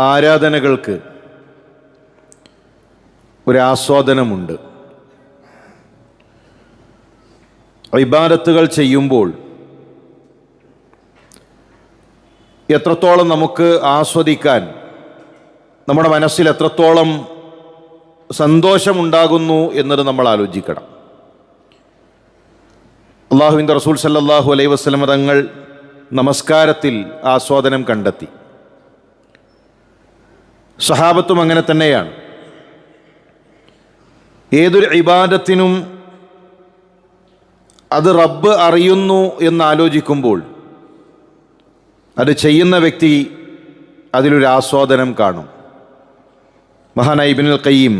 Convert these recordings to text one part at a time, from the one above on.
ആരാധനകൾക്ക് ഒരാസ്വാദനമുണ്ട്. ഇബാദത്തുകൾ ചെയ്യുമ്പോൾ എത്രത്തോളം നമുക്ക് ആസ്വദിക്കാൻ, നമ്മുടെ മനസ്സിൽ എത്രത്തോളം സന്തോഷമുണ്ടാകുന്നു എന്നത് നമ്മൾ ആലോചിക്കണം. അള്ളാഹുവിൻ്റെ റസൂൽ സല്ലല്ലാഹു അലൈഹി വസല്ലം തങ്ങൾ നമസ്കാരത്തിൽ ആസ്വാദനം കണ്ടെത്തി. സഹാബത്തും അങ്ങനെ തന്നെയാണ്. ഏതൊരു ഇബാദത്തിനും അത് റബ്ബ് അറിയുന്നു എന്നാലോചിക്കുമ്പോൾ അത് ചെയ്യുന്ന വ്യക്തി അതിലൊരു ആസ്വാദനം കാണും. മഹാനായ ഇബ്നുൽ ഖയ്യിം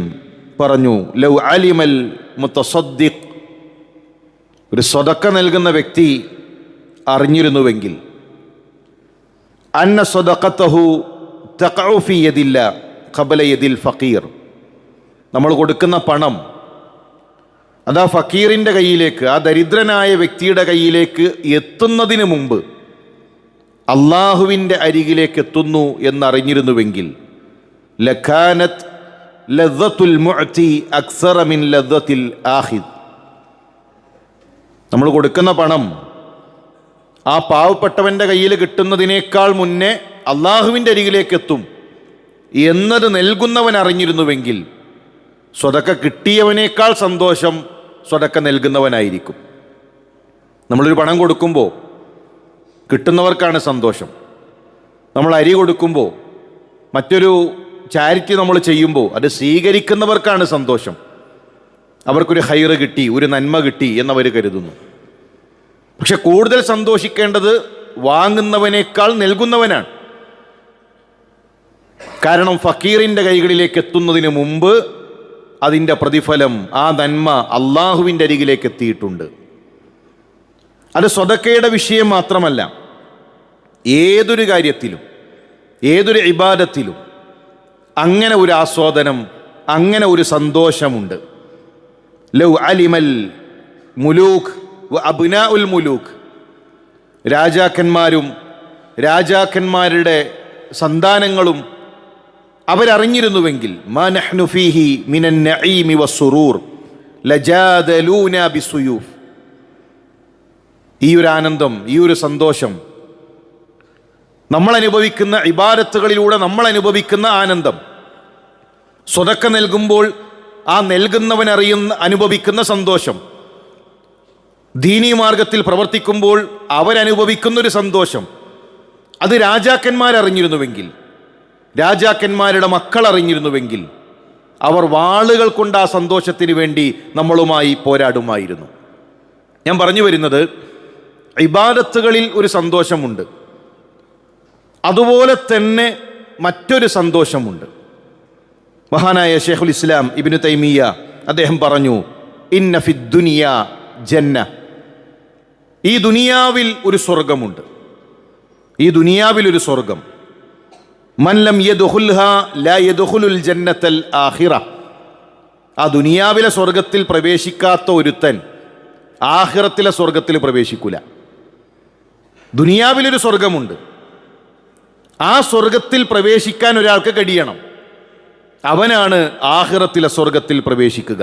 പറഞ്ഞു, ലൗ അലിമൽ മുതസദ്ദിഖ്, ഒരു സ്വതക്ക നൽകുന്ന വ്യക്തി അറിഞ്ഞിരുന്നുവെങ്കിൽ, അന്ന സ്വദഖതഹു തഖഉ ഫീ യദില്ല ഖബല യദിൽ ഫഖീർ, നമ്മൾ കൊടുക്കുന്ന പണം അതാ ഫക്കീറിൻ്റെ കയ്യിലേക്ക്, ആ ദരിദ്രനായ വ്യക്തിയുടെ കയ്യിലേക്ക് എത്തുന്നതിന് മുമ്പ് അള്ളാഹുവിൻ്റെ അരികിലേക്ക് എത്തുന്നു എന്നറിഞ്ഞിരുന്നുവെങ്കിൽ, ലഖാനത് ലദ്ദത്തുൽ മുഅ്തി അക്സറ മിൻ ലദ്ദത്തിൽ ആഖിദ്, നമ്മൾ കൊടുക്കുന്ന പണം ആ പാവപ്പെട്ടവൻ്റെ കയ്യിൽ കിട്ടുന്നതിനേക്കാൾ മുന്നേ അള്ളാഹുവിൻ്റെ അരികിലേക്ക് എത്തും എന്നത് നൽകുന്നവൻ അറിഞ്ഞിരുന്നുവെങ്കിൽ സ്വതക്ക കിട്ടിയവനേക്കാൾ സന്തോഷം സ്വതക്ക നൽകുന്നവനായിരിക്കും. നമ്മളൊരു പണം കൊടുക്കുമ്പോൾ കിട്ടുന്നവർക്കാണ് സന്തോഷം. നമ്മൾ അരി കൊടുക്കുമ്പോൾ, മറ്റൊരു ചാരിറ്റി നമ്മൾ ചെയ്യുമ്പോൾ അത് സ്വീകരിക്കുന്നവർക്കാണ് സന്തോഷം. അവർക്കൊരു ഹൈറ് കിട്ടി, ഒരു നന്മ കിട്ടി എന്നവർ കരുതുന്നു. പക്ഷെ കൂടുതൽ സന്തോഷിക്കേണ്ടത് വാങ്ങുന്നവനേക്കാൾ നൽകുന്നവനാണ്. കാരണം ഫക്കീറിൻ്റെ കൈകളിലേക്ക് എത്തുന്നതിന് മുമ്പ് അതിൻ്റെ പ്രതിഫലം, ആ നന്മ അള്ളാഹുവിൻ്റെ അരികിലേക്ക് എത്തിയിട്ടുണ്ട്. അത് സ്വതക്കയുടെ വിഷയം മാത്രമല്ല, ഏതൊരു കാര്യത്തിലും ഏതൊരു ഇബാദത്തിലും അങ്ങനെ ഒരു ആസ്വാദനം, അങ്ങനെ ഒരു സന്തോഷമുണ്ട്. ലൗ അലിമൽ മുലൂഖ് വ അബ്നാഉൽ മുലൂഖ്, രാജാക്കന്മാരും രാജാക്കന്മാരുടെ സന്താനങ്ങളും അവരറിഞ്ഞിരുന്നുവെങ്കിൽ, മാ നഹ്നു ഫീഹി മിനൻ നഈമി വസ്സുറൂർ ലജാദലൂനാ ബിസ്സുയൂഫ്, ഈ ഒരു ആനന്ദം, ഈ ഒരു സന്തോഷം, നമ്മൾ അനുഭവിക്കുന്ന ഇബാദത്തുകളിലൂടെ നമ്മൾ അനുഭവിക്കുന്ന ആനന്ദം, സ്വതക്ക നൽകുമ്പോൾ ആ നൽകുന്നവൻ അനുഭവിക്കുന്ന സന്തോഷം, ദീനീ മാർഗത്തിൽ പ്രവർത്തിക്കുമ്പോൾ അവരനുഭവിക്കുന്നൊരു സന്തോഷം, അത് രാജാക്കന്മാരറിഞ്ഞിരുന്നുവെങ്കിൽ, രാജാക്കന്മാരുടെ മക്കൾ അറിഞ്ഞിരുന്നുവെങ്കിൽ അവർ വാളുകൾ കൊണ്ട് ആ സന്തോഷത്തിന് വേണ്ടി നമ്മളുമായി പോരാടുമായിരുന്നു. ഞാൻ പറഞ്ഞു വരുന്നത്, ഇബാദത്തുകളിൽ ഒരു സന്തോഷമുണ്ട്, അതുപോലെ തന്നെ മറ്റൊരു സന്തോഷമുണ്ട്. മഹാനായ ശൈഖുൽ ഇസ്ലാം ഇബ്നു തൈമിയ്യ അദ്ദേഹം പറഞ്ഞു, ഇന്ന ഫിദ് ദുനിയ ജന്ന, ഈ ദുനിയാവിൽ ഒരു സ്വർഗമുണ്ട്, ഈ ദുനിയാവിൽ ഒരു സ്വർഗം. മൻ ലം യദ്ഖുൽഹാ ലാ യദ്ഖുലുൽ ജന്നത്തൽ ആഖിറ, ആ ദുനിയാവിലെ സ്വർഗത്തിൽ പ്രവേശിക്കാത്ത ഒരുത്തൻ ആഖിറത്തിലെ സ്വർഗത്തിൽ പ്രവേശിക്കൂല. ദുനിയാവിലൊരു സ്വർഗമുണ്ട്, ആ സ്വർഗത്തിൽ പ്രവേശിക്കാൻ ഒരാൾക്ക് കഴിയണം, അവനാണ് ആഖിറത്തിലെ സ്വർഗത്തിൽ പ്രവേശിക്കുക.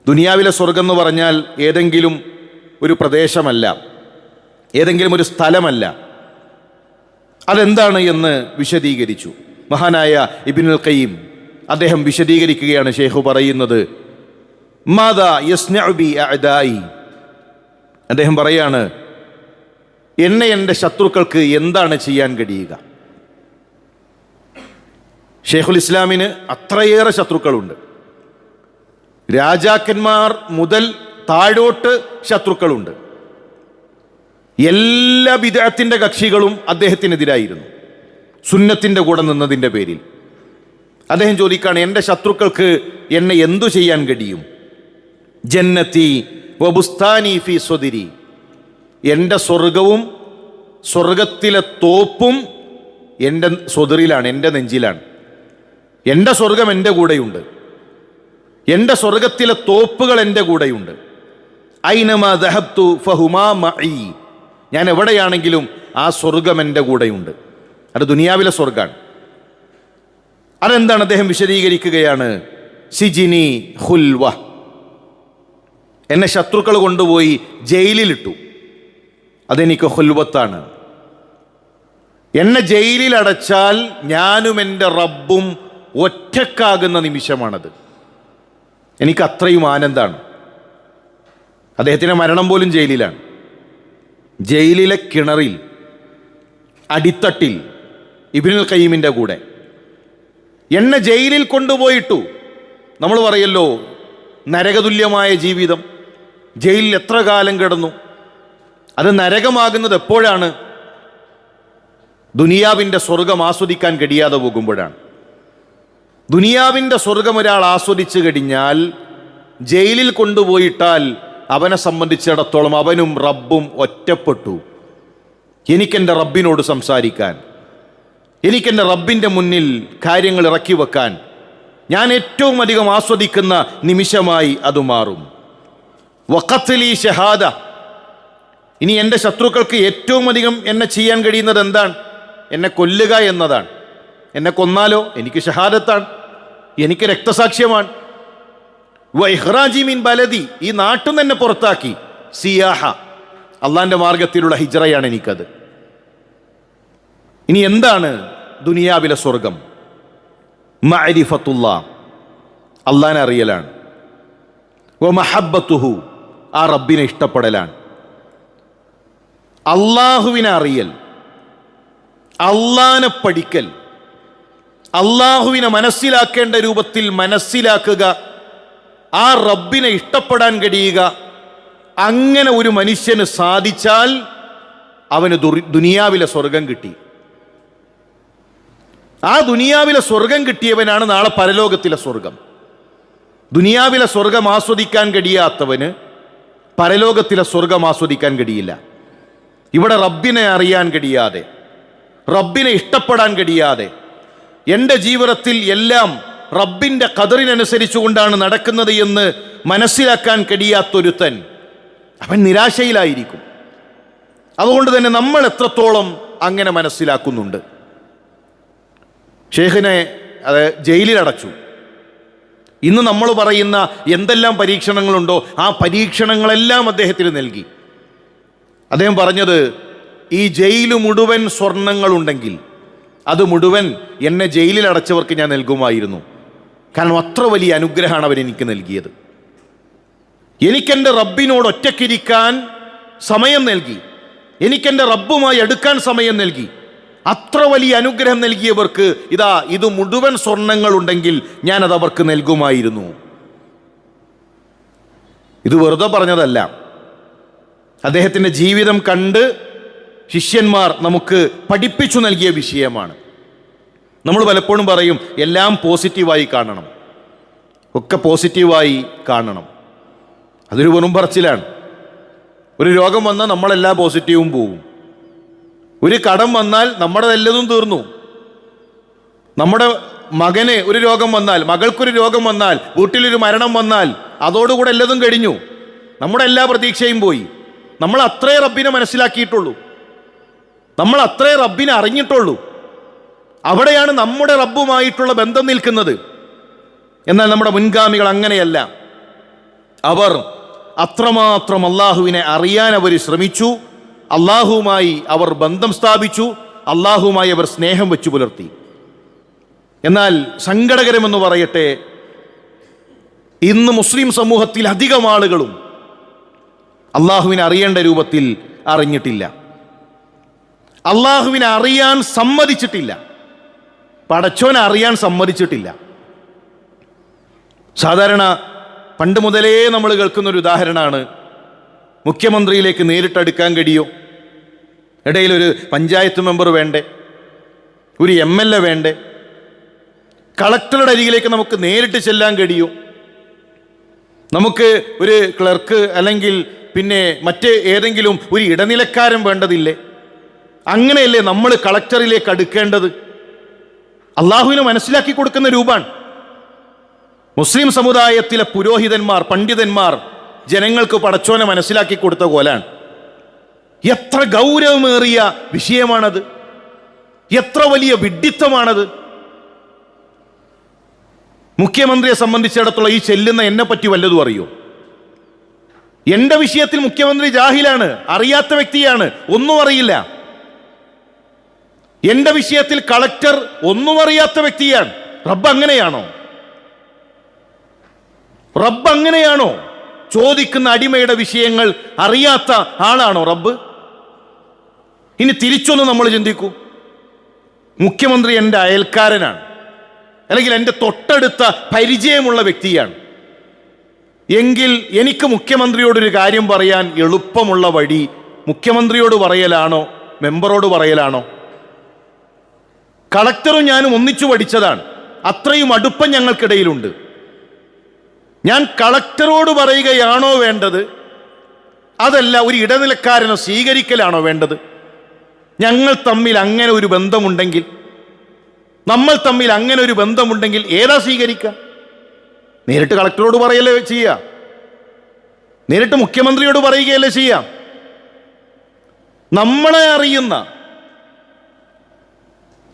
ദുനിയാവിലെ സ്വർഗം എന്ന് പറഞ്ഞാൽ ഏതെങ്കിലും ഒരു പ്രദേശമല്ല, ഏതെങ്കിലും ഒരു സ്ഥലമല്ല. അതെന്താണ് എന്ന് വിശദീകരിച്ചു മഹാനായ ഇബ്നുൽ ഖയ്യിം. അദ്ദേഹം വിശദീകരിക്കുകയാണ്. ഷെയ്ഖ് പറയുന്നത്, മാദാ യസ്നഉ ബി അഅദായി, അദ്ദേഹം പറയാണ്, എന്നെ എൻ്റെ ശത്രുക്കൾക്ക് എന്താണ് ചെയ്യാൻ കഴിയുക? ഷെയ്ഖുൽ ഇസ്ലാമിന് അത്രയേറെ ശത്രുക്കളുണ്ട്. രാജാക്കന്മാർ മുതൽ താഴോട്ട് ശത്രുക്കളുണ്ട്. എല്ലാ ബിദ്അത്തിന്റെ കക്ഷികളും അദ്ദേഹത്തിനെതിരായിരുന്നു, സുന്നത്തിൻ്റെ കൂടെ നിന്നതിൻ്റെ പേരിൽ. അദ്ദേഹം ചോദിക്കുകയാണ്, എൻ്റെ ശത്രുക്കൾക്ക് എന്നെ എന്തു ചെയ്യാൻ കഴിയും? ജന്നത്തി വബുസ്താനി ഫീ സ്വദിരി, എൻ്റെ സ്വർഗവും സ്വർഗത്തിലെ തോപ്പും എൻ്റെ സ്വദറിലാണ്, എൻ്റെ നെഞ്ചിലാണ്. എൻ്റെ സ്വർഗം എൻ്റെ കൂടെയുണ്ട്, എൻ്റെ സ്വർഗത്തിലെ തോപ്പുകൾ എൻ്റെ കൂടെയുണ്ട്. ഐനമാ ദഹബ്തു ഫഹുമാ മഈ, ഞാൻ എവിടെയാണെങ്കിലും ആ സ്വർഗം എൻ്റെ കൂടെയുണ്ട്. അത് ദുനിയാവിലെ സ്വർഗമാണ്. അതെന്താണ്? അദ്ദേഹം വിശദീകരിക്കുകയാണ്, സിജിനി ഖുൽവ, എന്നെ ശത്രുക്കൾ കൊണ്ടുപോയി ജയിലിലിട്ടു, അതെനിക്ക് ഖുൽവത്താണ്. എന്നെ ജയിലിൽ അടച്ചാൽ ഞാനും എൻ്റെ റബ്ബും ഒറ്റക്കാകുന്ന നിമിഷമാണത്. എനിക്ക് അത്രയും ആനന്ദമാണ്. അദ്ദേഹത്തിൻ്റെ മരണം പോലും ജയിലിലാണ്. ജയിലിലെ കിണറിൽ അടിത്തട്ടിൽ ഇബ്നുൽ ഖയ്യിമിൻ്റെ കൂടെ എന്നെ ജയിലിൽ കൊണ്ടുപോയിട്ടു. നമ്മൾ പറയല്ലോ നരകതുല്യമായ ജീവിതം, ജയിലിൽ എത്ര കാലം കിടന്നു. അത് നരകമാകുന്നത് എപ്പോഴാണ്? ദുനിയാവിൻ്റെ സ്വർഗം ആസ്വദിക്കാൻ കഴിയാതെ പോകുമ്പോഴാണ്. ദുനിയാവിൻ്റെ സ്വർഗം ഒരാൾ ആസ്വദിച്ചു കഴിഞ്ഞാൽ ജയിലിൽ കൊണ്ടുപോയിട്ടാൽ അവനെ സംബന്ധിച്ചിടത്തോളം അവനും റബ്ബും ഒറ്റപ്പെട്ടു. എനിക്കെൻ്റെ റബ്ബിനോട് സംസാരിക്കാൻ, എനിക്കെൻ്റെ റബ്ബിൻ്റെ മുന്നിൽ കാര്യങ്ങൾ ഇറക്കി വെക്കാൻ ഞാൻ ഏറ്റവും അധികം ആസ്വദിക്കുന്ന നിമിഷമായി അത് മാറും. വഖത്ലി ഷഹാദ, ഇനി എൻ്റെ ശത്രുക്കൾക്ക് ഏറ്റവും അധികം എന്നെ ചെയ്യാൻ കഴിയുന്നത് എന്താണ്? എന്നെ കൊല്ലുക എന്നതാണ്. എന്നെ കൊന്നാലോ എനിക്ക് ഷഹാദത്താണ്, എനിക്ക് രക്തസാക്ഷ്യമാണ്. വഇഖ്റാജി മിൻ ബലദി, ഈ നാട്ടിൽ നിന്ന് എന്നെ പുറത്താക്കി. സിയാഹ, അള്ളാൻ്റെ മാർഗത്തിലുള്ള ഹിജ്റയാണ് എനിക്കത്. ഇനി എന്താണ് ദുനിയാവിലെ സ്വർഗം? മഅരിഫത്തുല്ലാ, അള്ളാനെ അറിയലാണ്. വ മഹബ്ബത്തുഹു, ആ റബ്ബിനെ ഇഷ്ടപ്പെടലാണ്. അള്ളാഹുവിനെ അറിയൽ, അള്ളാനെ പഠിക്കൽ, അള്ളാഹുവിനെ മനസ്സിലാക്കേണ്ട രൂപത്തിൽ മനസ്സിലാക്കുക, ആ റബ്ബിനെ ഇഷ്ടപ്പെടാൻ കഴിയുക. അങ്ങനെ ഒരു മനുഷ്യന് സാധിച്ചാൽ അവന് ദുനിയാവിലെ സ്വർഗം കിട്ടി. ആ ദുനിയാവിലെ സ്വർഗം കിട്ടിയവനാണ് നാളെ പരലോകത്തിലെ സ്വർഗം. ദുനിയാവിലെ സ്വർഗം ആസ്വദിക്കാൻ കഴിയാത്തവന് പരലോകത്തിലെ സ്വർഗം ആസ്വദിക്കാൻ കഴിയില്ല. ഇവിടെ റബ്ബിനെ അറിയാൻ കഴിയാതെ, റബ്ബിനെ ഇഷ്ടപ്പെടാൻ കഴിയാതെ, എൻ്റെ ജീവിതത്തിൽ എല്ലാം റബ്ബിൻ്റെ ഖദറിനനുസരിച്ചുകൊണ്ടാണ് നടക്കുന്നത് എന്ന് മനസ്സിലാക്കാൻ കഴിയാത്തൊരുത്തൻ അവൻ നിരാശയിലായിരിക്കും. അതുകൊണ്ട് തന്നെ നമ്മൾ എത്രത്തോളം അങ്ങനെ മനസ്സിലാക്കുന്നുണ്ട്? ഷേഖിനെ ജയിലിലടച്ചു. ഇന്ന് നമ്മൾ പറയുന്ന എന്തെല്ലാം പരീക്ഷണങ്ങളുണ്ടോ ആ പരീക്ഷണങ്ങളെല്ലാം അദ്ദേഹത്തിന് നൽകി. അദ്ദേഹം പറഞ്ഞത്, ഈ ജയിൽ മുഴുവൻ സ്വർണങ്ങളുണ്ടെങ്കിൽ അത് മുഴുവൻ എന്നെ ജയിലിൽ അടച്ചവർക്ക് ഞാൻ നൽകുമായിരുന്നു. കാരണം അത്ര വലിയ അനുഗ്രഹമാണ് അവരെനിക്ക് നൽകിയത്. എനിക്കെൻ്റെ റബ്ബിനോട് ഒറ്റയ്ക്കിരിക്കാൻ സമയം നൽകി, എനിക്കെൻ്റെ റബ്ബുമായി അടുക്കാൻ സമയം നൽകി. അത്ര വലിയ അനുഗ്രഹം നൽകിയവർക്ക് ഇതാ ഇത് മുഴുവൻ സ്വർണങ്ങളുണ്ടെങ്കിൽ ഞാനത് അവർക്ക് നൽകുമായിരുന്നു. ഇത് വെറുതെ പറഞ്ഞതല്ല, അദ്ദേഹത്തിൻ്റെ ജീവിതം കണ്ട് ശിഷ്യന്മാർ നമുക്ക് പഠിപ്പിച്ചു നൽകിയ വിഷയമാണ്. നമ്മൾ പലപ്പോഴും പറയും എല്ലാം പോസിറ്റീവായി കാണണം, ഒക്കെ പോസിറ്റീവായി കാണണം. അതൊരു വെറും പറച്ചിലാണ്. ഒരു രോഗം വന്നാൽ നമ്മളെല്ലാ പോസിറ്റീവും പോവും. ഒരു കടം വന്നാൽ നമ്മുടെ എല്ലതും തീർന്നു. നമ്മുടെ മകന് ഒരു രോഗം വന്നാൽ, മകൾക്കൊരു രോഗം വന്നാൽ, വീട്ടിലൊരു മരണം വന്നാൽ അതോടുകൂടെ എല്ലതും കഴിഞ്ഞു. നമ്മുടെ എല്ലാ പ്രതീക്ഷയും പോയി. നമ്മൾ അത്രേ റബ്ബിനെ മനസ്സിലാക്കിയിട്ടുള്ളൂ, നമ്മൾ അത്രേ റബ്ബിനെ അറിഞ്ഞിട്ടുള്ളൂ. അവിടെയാണ് നമ്മുടെ റബ്ബുമായിട്ടുള്ള ബന്ധം നിൽക്കുന്നത്. എന്നാൽ നമ്മുടെ മുൻഗാമികൾ അങ്ങനെയല്ല. അവർ അത്രമാത്രം അള്ളാഹുവിനെ അറിയാൻ അവർ ശ്രമിച്ചു. അള്ളാഹുവുമായി അവർ ബന്ധം സ്ഥാപിച്ചു, അള്ളാഹുവുമായി അവർ സ്നേഹം വെച്ചു പുലർത്തി. എന്നാൽ സങ്കടകരമെന്ന് പറയട്ടെ, ഇന്ന് മുസ്ലിം സമൂഹത്തിൽ അധികം ആളുകളും അള്ളാഹുവിനെ അറിയേണ്ട രൂപത്തിൽ അറിഞ്ഞിട്ടില്ല, അള്ളാഹുവിനെ അറിയാൻ സമ്മതിച്ചിട്ടില്ല, പടച്ചോനെ അറിയാൻ സമ്മതിച്ചിട്ടില്ല. സാധാരണ പണ്ട് മുതലേ നമ്മൾ കേൾക്കുന്നൊരു ഉദാഹരണമാണ്, മുഖ്യമന്ത്രിയിലേക്ക് നേരിട്ടെടുക്കാൻ കഴിയോ? ഇടയിലൊരു പഞ്ചായത്ത് മെമ്പർ വേണ്ടേ? ഒരു MLA വേണ്ടേ? കളക്ടറുടെ അരികിലേക്ക് നമുക്ക് നേരിട്ട് ചെല്ലാൻ കഴിയോ? നമുക്ക് ഒരു ക്ലർക്ക് അല്ലെങ്കിൽ പിന്നെ മറ്റേ ഏതെങ്കിലും ഒരു ഇടനിലക്കാരൻ വേണ്ടതില്ലേ? അങ്ങനെയല്ലേ നമ്മൾ കളക്ടറിലേക്ക് അടുക്കേണ്ടത്? അള്ളാഹുവിനെ മനസ്സിലാക്കി കൊടുക്കുന്ന രൂപമാണ്. മുസ്ലിം സമുദായത്തിലെ പുരോഹിതന്മാർ, പണ്ഡിതന്മാർ ജനങ്ങൾക്ക് പടച്ചോനെ മനസ്സിലാക്കി കൊടുത്ത പോലാണ്. എത്ര ഗൗരവമേറിയ വിഷയമാണത്, എത്ര വലിയ വിഡ്ഢിത്തമാണത്. മുഖ്യമന്ത്രിയെ സംബന്ധിച്ചിടത്തോളം ഈ ചെല്ലുന്ന എന്നെ പറ്റി വല്ലതും അറിയോ? എന്റെ വിഷയത്തിൽ മുഖ്യമന്ത്രി ജാഹിലാണ്, അറിയാത്ത വ്യക്തിയാണ്, ഒന്നും അറിയില്ല. എന്റെ വിഷയത്തിൽ കളക്ടർ ഒന്നും അറിയാത്ത വ്യക്തിയാണ്. റബ്ബ് അങ്ങനെയാണോ? റബ്ബ് അങ്ങനെയാണോ? ചോദിക്കുന്ന അടിമയുടെ വിഷയങ്ങൾ അറിയാത്ത ആളാണോ റബ്ബ്? ഇനി തിരിച്ചൊന്ന് നമ്മൾ ചിന്തിക്കൂ. മുഖ്യമന്ത്രി എൻ്റെ അയൽക്കാരനാണ്, അല്ലെങ്കിൽ എൻ്റെ തൊട്ടടുത്ത പരിചയമുള്ള വ്യക്തിയാണ് എങ്കിൽ എനിക്ക് മുഖ്യമന്ത്രിയോടൊരു കാര്യം പറയാൻ എളുപ്പമുള്ള വഴി മുഖ്യമന്ത്രിയോട് പറയലാണോ മെമ്പറോട് പറയലാണോ? കളക്ടറും ഞാനും ഒന്നിച്ചു പഠിച്ചതാണ്, അത്രയും അടുപ്പം ഞങ്ങൾക്കിടയിലുണ്ട്. ഞാൻ കളക്ടറോട് പറയുകയാണോ വേണ്ടത്, അതല്ല ഒരു ഇടനിലക്കാരനെ സ്വീകരിക്കലാണോ വേണ്ടത്? ഞങ്ങൾ തമ്മിൽ അങ്ങനെ ഒരു ബന്ധമുണ്ടെങ്കിൽ, നമ്മൾ തമ്മിൽ അങ്ങനെ ഒരു ബന്ധമുണ്ടെങ്കിൽ ഏതാ സ്വീകരിക്കുക? നേരിട്ട് കളക്ടറോട് പറയല്ലേ ചെയ്യുക, നേരിട്ട് മുഖ്യമന്ത്രിയോട് പറയുകയല്ലേ ചെയ്യാം. നമ്മളെ അറിയുന്ന,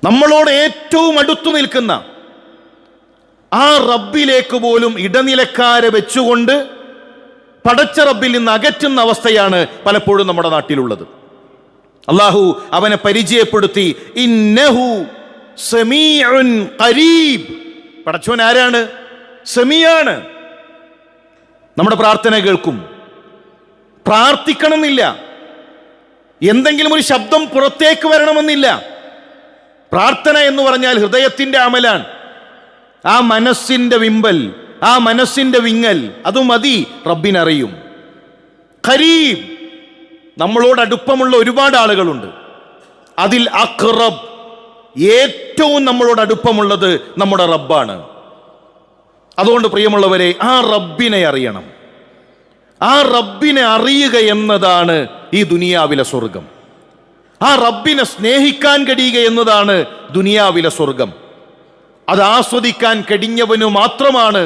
നമ്മളോട് ഏറ്റവും അടുത്തു നിൽക്കുന്ന ആ റബ്ബിലേക്ക് പോലും ഇടനിലക്കാരെ വെച്ചുകൊണ്ട് പടച്ച റബ്ബിൽ നിന്ന് അകറ്റുന്ന അവസ്ഥയാണ് പലപ്പോഴും നമ്മുടെ നാട്ടിലുള്ളത്. അല്ലാഹു അവനെ പരിചയപ്പെടുത്തി, ഇന്നഹു സമീഉൻ ഖരീബ്. പടച്ചോൻ ആരാണ്? സമീആണ്. നമ്മുടെ പ്രാർത്ഥന കേൾക്കും. പ്രാർത്ഥിക്കണമെന്നില്ല, എന്തെങ്കിലും ഒരു ശബ്ദം പുറത്തേക്ക് വരണമെന്നില്ല. പ്രാർത്ഥന എന്ന് പറഞ്ഞാൽ ഹൃദയത്തിന്റെ അമലാണ്. ആ മനസ്സിന്റെ വിമ്പൽ, ആ മനസ്സിന്റെ വിങ്ങൽ, അത് മതി റബ്ബിനറിയും. ഖരീബ്, നമ്മളോട് അടുപ്പമുള്ള ഒരുപാട് ആളുകളുണ്ട്. അതിൽ അഖ്റബ്, ഏറ്റവും നമ്മളോട് അടുപ്പമുള്ളത് നമ്മുടെ റബ്ബാണ്. അതുകൊണ്ട് പ്രിയമുള്ളവരെ, ആ റബ്ബിനെ അറിയണം. ആ റബ്ബിനെ അറിയുക എന്നതാണ് ഈ ദുനിയാവിലെ സ്വർഗം. ആ റബ്ബിനെ സ്നേഹിക്കാൻ കഴിയുക എന്നതാണ് ദുനിയാവിലെ സ്വർഗം. അത് ആസ്വദിക്കാൻ കഴിഞ്ഞവനു മാത്രമാണ്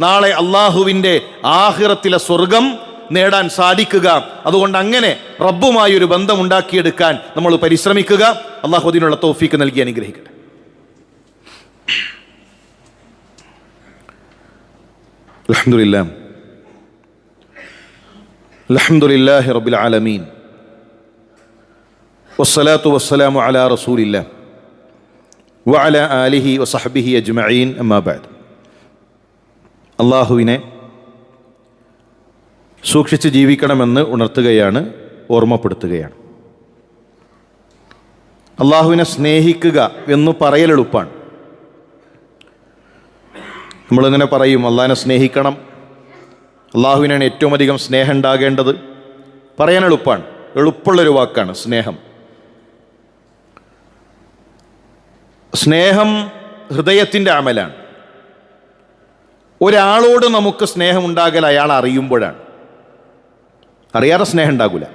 നാളെ അള്ളാഹുവിൻ്റെ ആഖിറത്തിലെ സ്വർഗം നേടാൻ സാധിക്കുക. അതുകൊണ്ട് അങ്ങനെ റബ്ബുമായി ഒരു ബന്ധം ഉണ്ടാക്കിയെടുക്കാൻ നമ്മൾ പരിശ്രമിക്കുക. അള്ളാഹു അതിനുള്ള തൗഫീക്ക് നൽകി അനുഗ്രഹിക്കട്ടെ. അൽഹംദുലില്ലാഹ് അൽഹംദുലില്ലാഹി റബ്ബിൽ ആലമീൻ വസ്സലാത്തു വസ്സലാമു അലാ റസൂലില്ലാഹ് വഅലാ ആലിഹി വസഹ്ബിഹി അജ്മഈൻ. അമ്മാ ബഅദ്. അള്ളാഹുവിനെ സൂക്ഷിച്ച് ജീവിക്കണമെന്ന് ഉണർത്തുകയാണ്, ഓർമ്മപ്പെടുത്തുകയാണ്. അള്ളാഹുവിനെ സ്നേഹിക്കുക എന്ന് പറയൽ എളുപ്പമാണ്. നമ്മളിങ്ങനെ പറയും, അള്ളാഹിനെ സ്നേഹിക്കണം, അള്ളാഹുവിനാണ് ഏറ്റവും അധികം സ്നേഹം ഉണ്ടാകേണ്ടത്. പറയാൻ എളുപ്പമാണ്, എളുപ്പമുള്ളൊരു വാക്കാണ് സ്നേഹം. സ്നേഹം ഹൃദയത്തിൻ്റെ അമലാണ്. ഒരാളോട് നമുക്ക് സ്നേഹം ഉണ്ടാകൽ അയാൾ അറിയുമ്പോഴാണ്. അറിയാതെ സ്നേഹം ഉണ്ടാകില്ല.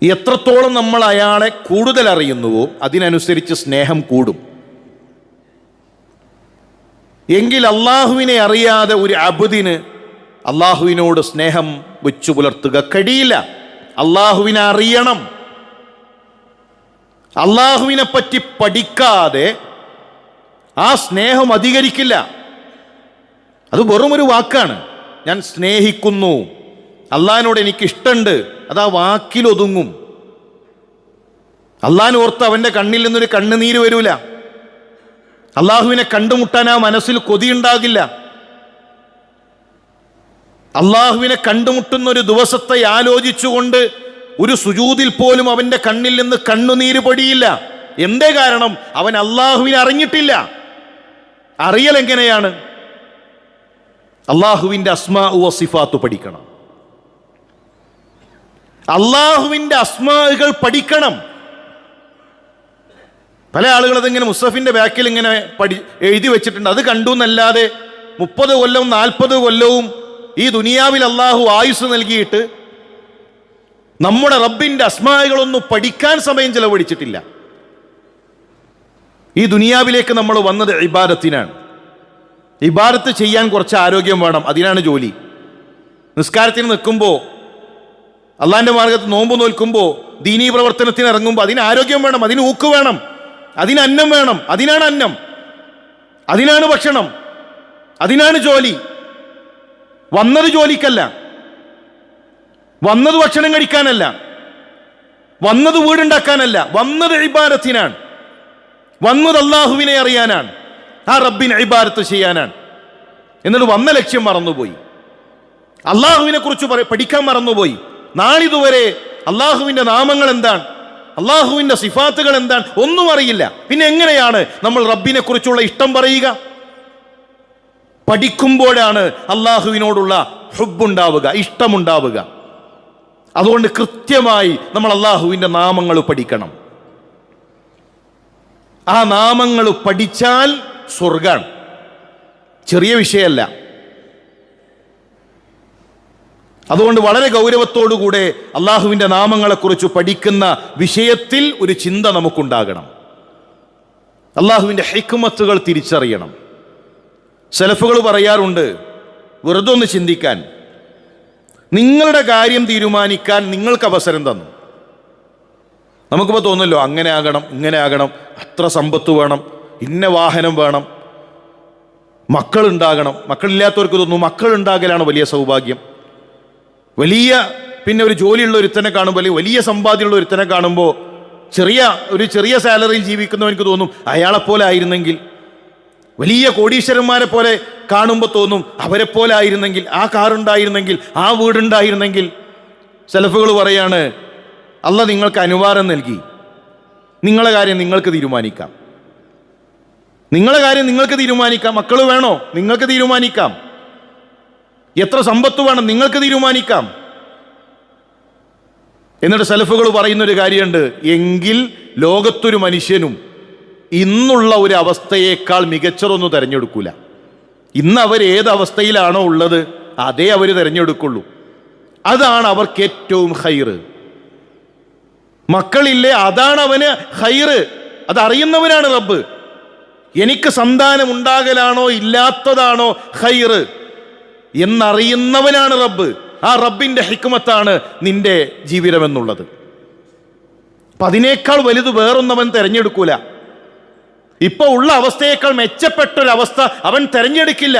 എത്രത്തോളം നമ്മൾ അയാളെ കൂടുതൽ അറിയുന്നുവോ അതിനനുസരിച്ച് സ്നേഹം കൂടും. എങ്കിൽ അള്ളാഹുവിനെ അറിയാതെ ഒരു അബ്ദിന് അള്ളാഹുവിനോട് സ്നേഹം വെച്ചു പുലർത്തുക കഴിയില്ല. അള്ളാഹുവിനെ അറിയണം. അള്ളാഹുവിനെ പറ്റി പഠിക്കാതെ ആ സ്നേഹം അധികരിക്കില്ല. അത് വെറുമൊരു വാക്കാണ്. ഞാൻ സ്നേഹിക്കുന്നു, അള്ളാഹിനോട് എനിക്കിഷ്ടമുണ്ട്, അത് ആ വാക്കിലൊതുങ്ങും. അള്ളാഹിനെ ഓർത്ത് അവൻ്റെ കണ്ണിൽ നിന്നൊരു കണ്ണുനീര് വരൂല. അള്ളാഹുവിനെ കണ്ടുമുട്ടാൻ ആ മനസ്സിൽ കൊതിയുണ്ടാകില്ല. അള്ളാഹുവിനെ കണ്ടുമുട്ടുന്ന ഒരു ദിവസത്തെ ആലോചിച്ചുകൊണ്ട് ഒരു സുജൂദിൽ പോലും അവൻ്റെ കണ്ണിൽ നിന്ന് കണ്ണുനീര് പൊടിയില്ല. എന്തേ കാരണം? അവൻ അള്ളാഹുവിനെ അറിഞ്ഞിട്ടില്ല. അറിയൽ എങ്ങനെയാണ്? അള്ളാഹുവിൻ്റെ അസ്മാഉ വസിഫാത്ത് പഠിക്കണം. അള്ളാഹുവിൻ്റെ അസ്മാകൾ പഠിക്കണം. പല ആളുകൾ അതിങ്ങനെ മുസഫിൻ്റെ ബാക്കിൽ ഇങ്ങനെ എഴുതി വെച്ചിട്ടുണ്ട്. അത് കണ്ടു എന്നല്ലാതെ 30 കൊല്ലവും 40 കൊല്ലവും ഈ ദുനിയാവിൽ അള്ളാഹു ആയുസ് നൽകിയിട്ട് നമ്മുടെ റബ്ബിൻ്റെ അസ്മാകളൊന്നും പഠിക്കാൻ സമയം ചെലവഴിച്ചിട്ടില്ല. ഈ ദുനിയാവിലേക്ക് നമ്മൾ വന്നത് ഇബാദത്തിനാണ്. ഇബാദത്ത് ചെയ്യാൻ കുറച്ച് ആരോഗ്യം വേണം, അതിനാണ് ജോലി. നിസ്കാരത്തിന് നിൽക്കുമ്പോൾ, അള്ളാഹിൻ്റെ മാർഗത്ത് നോമ്പ് നോൽക്കുമ്പോൾ, ദീനീ പ്രവർത്തനത്തിന് ഇറങ്ങുമ്പോൾ അതിന് ആരോഗ്യം വേണം, അതിന് ഊക്ക് വേണം, അതിന് അന്നം വേണം. അതിനാണ് അന്നം. അതിനാണ് ഭക്ഷണം, അതിനാണ് ജോലി. വന്നത് ജോലിക്കല്ല, വന്നത് ഭക്ഷണം കഴിക്കാനല്ല, വന്നത് വീടുണ്ടാക്കാനല്ല, വന്നത് ഇബാദത്തിനാണ്, വന്നത് അള്ളാഹുവിനെ അറിയാനാണ്, ആ റബ്ബിനെ ഇബാദത്ത് ചെയ്യാനാണ്. എന്നിട്ട് വന്ന ലക്ഷ്യം മറന്നുപോയി, അള്ളാഹുവിനെ കുറിച്ച് പഠിക്കാൻ മറന്നുപോയി. നാളിതുവരെ അള്ളാഹുവിന്റെ നാമങ്ങൾ എന്താണ്, അള്ളാഹുവിന്റെ സിഫാത്തുകൾ എന്താണ് ഒന്നും അറിയില്ല. പിന്നെ എങ്ങനെയാണ് നമ്മൾ റബ്ബിനെ കുറിച്ചുള്ള ഇഷ്ടം പറയുക? പഠിക്കുമ്പോഴാണ് അള്ളാഹുവിനോടുള്ള ഹുബ്ബുണ്ടാവുക, ഇഷ്ടമുണ്ടാവുക. അതുകൊണ്ട് കൃത്യമായി നമ്മൾ അള്ളാഹുവിന്റെ നാമങ്ങൾ പഠിക്കണം. ആ നാമങ്ങൾ പഠിച്ചാൽ സ്വർഗാണ്, ചെറിയ വിഷയമല്ല. അതുകൊണ്ട് വളരെ ഗൗരവത്തോടുകൂടെ അള്ളാഹുവിൻ്റെ നാമങ്ങളെക്കുറിച്ച് പഠിക്കുന്ന വിഷയത്തിൽ ഒരു ചിന്ത നമുക്കുണ്ടാകണം. അള്ളാഹുവിൻ്റെ ഹിക്മത്തുകൾ തിരിച്ചറിയണം. സലഫുകൾ പറയാറുണ്ട്, വെറുതെ ഒന്ന് ചിന്തിക്കാൻ, നിങ്ങളുടെ കാര്യം തീരുമാനിക്കാൻ നിങ്ങൾക്ക് അവസരം തന്നു. നമുക്കിപ്പോൾ തോന്നല്ലോ, അങ്ങനെ ആകണം, ഇങ്ങനെ ആകണം, അത്ര സമ്പത്ത് വേണം, ഇന്ന വാഹനം വേണം, മക്കളുണ്ടാകണം. മക്കളില്ലാത്തവർക്ക് തോന്നുന്നു മക്കളുണ്ടാകലാണ് വലിയ സൗഭാഗ്യം. വലിയ പിന്നെ ഒരു ജോലിയുള്ള ഒരുത്തനെ കാണുമ്പോൾ, അല്ലെങ്കിൽ വലിയ സമ്പാദ്യമുള്ള ഒരുത്തനെ കാണുമ്പോൾ, ചെറിയ സാലറിയിൽ ജീവിക്കുന്നവർക്ക് തോന്നും അയാളെപ്പോലെ ആയിരുന്നെങ്കിൽ. വലിയ കോടീശ്വരന്മാരെ പോലെ കാണുമ്പോൾ തോന്നും അവരെ പോലെ ആയിരുന്നെങ്കിൽ, ആ കാറുണ്ടായിരുന്നെങ്കിൽ, ആ വീടുണ്ടായിരുന്നെങ്കിൽ. സലഫുകൾ പറയാണ്, അള്ളാഹ് നിങ്ങൾക്ക് അനുവാദം നൽകി, നിങ്ങളെ കാര്യം നിങ്ങൾക്ക് തീരുമാനിക്കാം, നിങ്ങളെ കാര്യം നിങ്ങൾക്ക് തീരുമാനിക്കാം. മക്കൾ വേണോ, നിങ്ങൾക്ക് തീരുമാനിക്കാം. എത്ര സമ്പത്ത് വേണം, നിങ്ങൾക്ക് തീരുമാനിക്കാം. എന്നിട്ട് സലഫുകൾ പറയുന്നൊരു കാര്യമുണ്ട്, എങ്കിൽ ലോകത്തൊരു മനുഷ്യനും ഇന്നുള്ള ഒരു അവസ്ഥയേക്കാൾ മികച്ചതൊന്നും തിരഞ്ഞെടുക്കൂല. ഇന്ന് അവർ ഏത് അവസ്ഥയിലാണോ ഉള്ളത് അതേ അവർ തിരഞ്ഞെടുക്കുള്ളൂ. അതാണ് അവർക്ക് ഏറ്റവും ഹൈറ്. മക്കളില്ലേ, അതാണ് അവന് ഹൈറ്. അതറിയുന്നവനാണ് റബ്ബ്. എനിക്ക് സന്താനം ഉണ്ടാകലാണോ ഇല്ലാത്തതാണോ ഹൈറ് എന്നറിയുന്നവനാണ് റബ്ബ്. ആ റബ്ബിന്റെ ഹിക്മത്താണ് നിന്റെ ജീവിതം എന്നുള്ളത്. അപ്പൊ അതിനേക്കാൾ വലുത് വേറൊന്നവൻ തെരഞ്ഞെടുക്കൂല. ഇപ്പൊ ഉള്ള അവസ്ഥയേക്കാൾ മെച്ചപ്പെട്ടൊരവസ്ഥ അവൻ തെരഞ്ഞെടുക്കില്ല.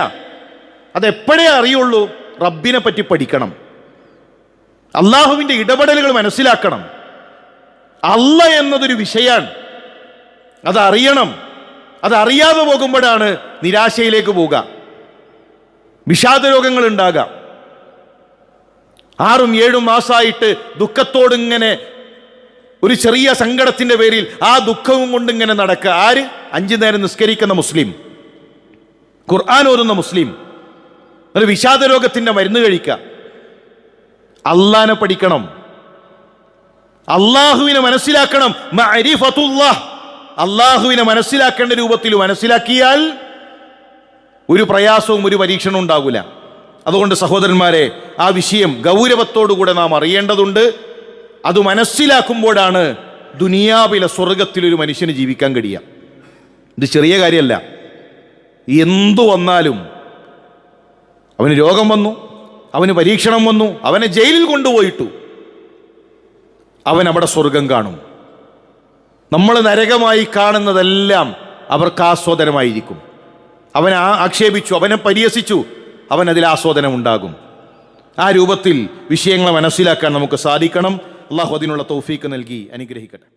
അതെപ്പോഴേ അറിയുള്ളൂ, റബ്ബിനെ പറ്റി പഠിക്കണം, അള്ളാഹുവിന്റെ ഇടപെടലുകൾ മനസ്സിലാക്കണം. അല്ല എന്നതൊരു വിഷയമാണ്, അതറിയണം. അതറിയാതെ പോകുമ്പോഴാണ് നിരാശയിലേക്ക് പോവുക, വിഷാദ രോഗങ്ങൾ ഉണ്ടാകാം. 6-7 മാസമായിട്ട് ദുഃഖത്തോടിങ്ങനെ, ഒരു ചെറിയ സങ്കടത്തിന്റെ പേരിൽ ആ ദുഃഖവും കൊണ്ടിങ്ങനെ നടക്കുക. ആര്? 5 നേരം നിസ്കരിക്കുന്ന മുസ്ലിം, ഖുർആൻ ഓതുന്ന മുസ്ലിം, ഒരു വിഷാദ രോഗത്തിന്റെ മരുന്ന് കഴിക്കുക. അള്ളാനെ പഠിക്കണം, അള്ളാഹുവിനെ മനസ്സിലാക്കണം. മഅരിഫത്തുല്ലാഹ്, അള്ളാഹുവിനെ മനസ്സിലാക്കേണ്ട രൂപത്തിൽ മനസ്സിലാക്കിയാൽ ഒരു പ്രയാസവും ഒരു പരീക്ഷണവും ഉണ്ടാകില്ല. അതുകൊണ്ട് സഹോദരന്മാരെ, ആ വിഷയം ഗൗരവത്തോടുകൂടെ നാം അറിയേണ്ടതുണ്ട്. അത് മനസ്സിലാക്കുമ്പോഴാണ് ദുനിയാവിലെ സ്വർഗത്തിൽ ഒരു മനുഷ്യന് ജീവിക്കാൻ കഴിയുക. ഇത് ചെറിയ കാര്യമല്ല. എന്തു വന്നാലും, അവന് രോഗം വന്നു, അവന് പരീക്ഷണം വന്നു, അവനെ ജയിലിൽ കൊണ്ടുപോയിട്ടു, അവൻ അവിടെ സ്വർഗം കാണും. നമ്മൾ നരകമായി കാണുന്നതെല്ലാം അവർക്ക് ആസ്വാദനമായിരിക്കും. അവനെ ആക്ഷേപിച്ചു, അവനെ പരിഹസിച്ചു, അവൻ അതിൽ ആസ്വാദനം ഉണ്ടാകും. ആ രൂപത്തിൽ വിഷയങ്ങളെ മനസ്സിലാക്കാൻ നമുക്ക് സാധിക്കണം. അള്ളാഹു അതിനുള്ള തൗഫീക്ക് നൽകി അനുഗ്രഹിക്കട്ടെ.